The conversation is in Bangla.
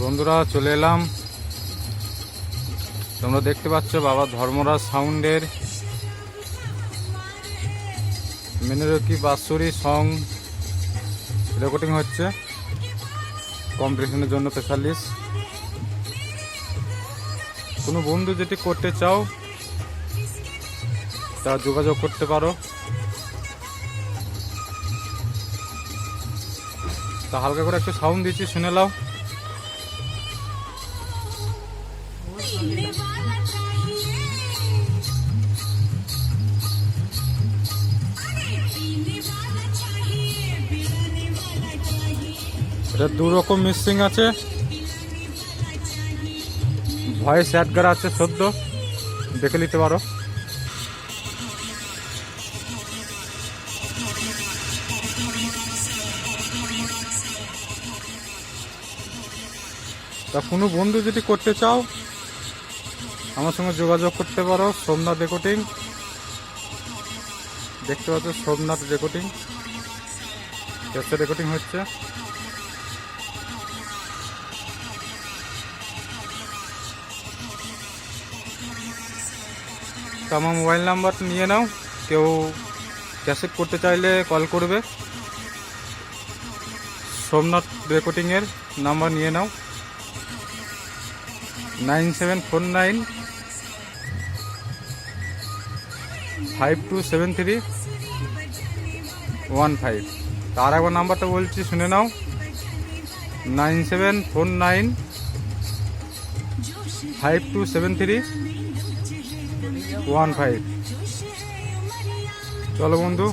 বন্ধুরা চলে এলাম। তোমরা দেখতে পাচ্ছ বাবা ধর্মরাজ সাউন্ডের মিনারকি বাঁশুরি সং রেকর্ডিং হচ্ছে কম্পিটিশনের জন্য স্পেশালিস্ট। কোনো বন্ধু যেটি করতে চাও তা যোগাযোগ করতে পারো। তা হালকা করে একটু সাউন্ড দিচ্ছি, শুনে নাও। এটা দু রকম মিক্সিং আছে, ভয়েস অ্যাডগার আছে, সদ্য দেখে নিতে পারো। তা কোনো বন্ধু যদি করতে চাও আমার সঙ্গে যোগাযোগ করতে পারো। সোমনাথ রেকর্ডিং, দেখতে পাচ্ছ সোমনাথ রেকর্ডিং, ক্যাসেট রেকর্ডিং হচ্ছে। তো আমার মোবাইল নাম্বারটা নিয়ে নাও, কেউ ক্যাসেট করতে চাইলে কল করবে। সোমনাথ রেকর্ডিংয়ের নাম্বার নিয়ে নাও 9749527315। তার একবার নাম্বারটা বলছি, শুনে নাও 9749527315। চলো বন্ধু।